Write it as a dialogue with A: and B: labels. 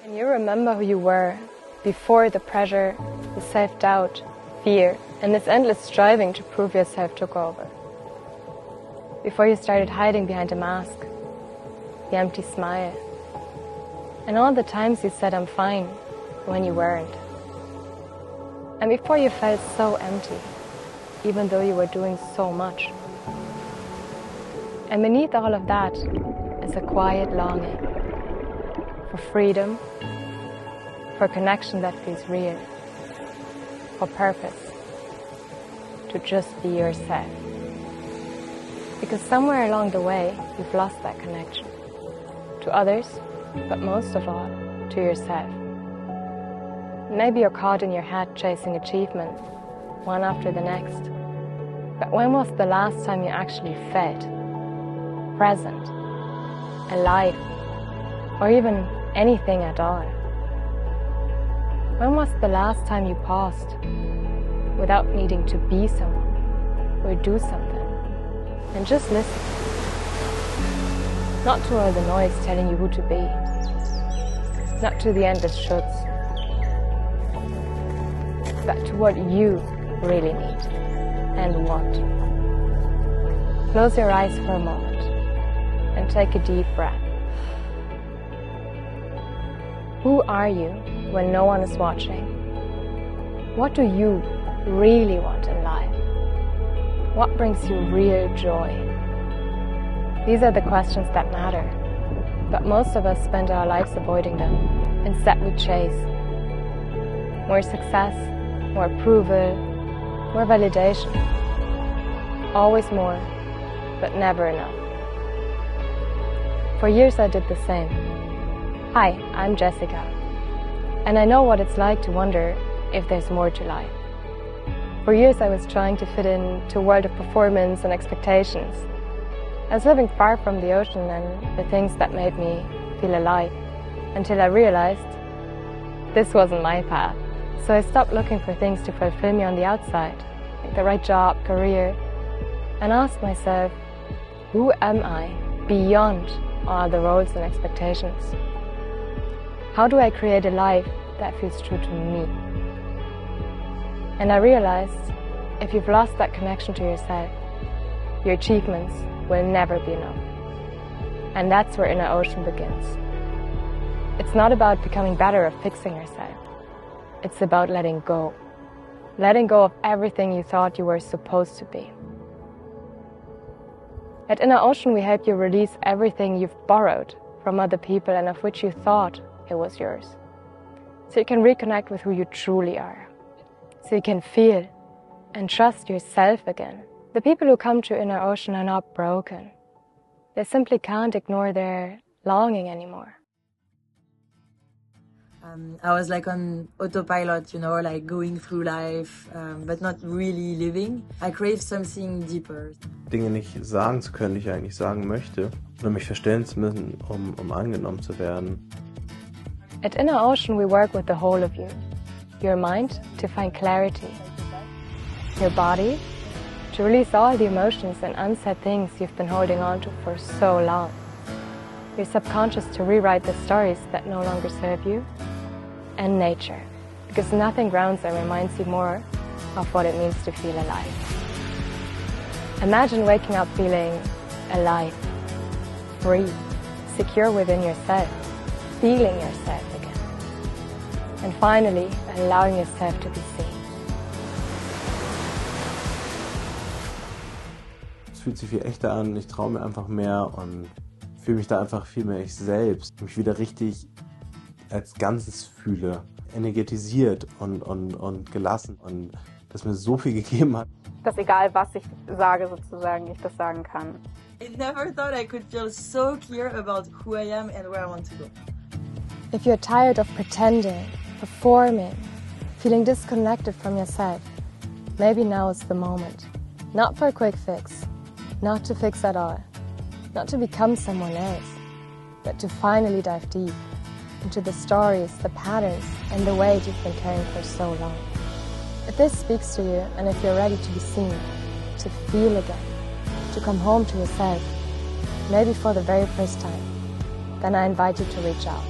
A: Can you remember who you were before the pressure, the self-doubt, fear, and this endless striving to prove yourself took over? Before you started hiding behind a mask, the empty smile, and all the times you said, "I'm fine," when you weren't. And before you felt so empty, even though you were doing so much. And beneath all of that is a quiet longing for freedom, for connection that feels real, for purpose, to just be yourself. Because somewhere along the way, you've lost that connection. To others, but most of all, to yourself. Maybe you're caught in your head chasing achievement, one after the next. But when was the last time you actually felt present, alive, or even anything at all? When was the last time you paused without needing to be someone or do something and just listen? Not to all the noise telling you who to be, not to the endless shoulds, but to what you really need and want. Close your eyes for a moment and take a deep breath. Who are you when no one is watching? What do you really want in life? What brings you real joy? These are the questions that matter, but most of us spend our lives avoiding them. Instead we chase more success, more approval, more validation. Always more, but never enough. For years I did the same. Hi, I'm Jessica, and I know what it's like to wonder if there's more to life. For years I was trying to fit into a world of performance and expectations. I was living far from the ocean and the things that made me feel alive, until I realized this wasn't my path. So I stopped looking for things to fulfill me on the outside, like the right job, career, and asked myself, who am I beyond all the roles and expectations? How do I create a life that feels true to me? And I realized, if you've lost that connection to yourself, your achievements will never be enough. And that's where Inner Ocean begins. It's not about becoming better or fixing yourself. It's about letting go. Letting go of everything you thought you were supposed to be. At Inner Ocean, we help you release everything you've borrowed from other people and of which you thought it was yours. So you can reconnect with who you truly are. So you can feel and trust yourself again. The people who come to Inner Ocean are not broken. They simply can't ignore their longing anymore.
B: I was like on autopilot, like going through life, but not really living. I crave something deeper.
C: Dinge nicht sagen zu können, die ich eigentlich sagen möchte, oder mich verstellen zu müssen, um angenommen zu werden.
A: At Inner Ocean, we work with the whole of you. Your mind to find clarity. Your body to release all the emotions and unsaid things you've been holding on to for so long. Your subconscious to rewrite the stories that no longer serve you. And nature, because nothing grounds and reminds you more of what it means to feel alive. Imagine waking up feeling alive, free, secure within yourself, feeling yourself again, and finally allowing yourself to be seen.
C: Es fühlt sich viel echter an, ich traue mir einfach mehr und fühle mich da einfach viel mehr ich selbst, mich wieder richtig als Ganzes fühle, energetisiert und gelassen und das mir so viel gegeben hat.
D: Dass egal was ich sage sozusagen, ich das sagen kann.
B: I never thought I could feel so clear about who I am and where I want to go.
A: If you're tired of pretending, performing, feeling disconnected from yourself, maybe now is the moment. Not for a quick fix, not to fix at all, not to become someone else, but to finally dive deep into the stories, the patterns, and the weight you've been carrying for so long. If this speaks to you, and if you're ready to be seen, to feel again, to come home to yourself, maybe for the very first time, then I invite you to reach out.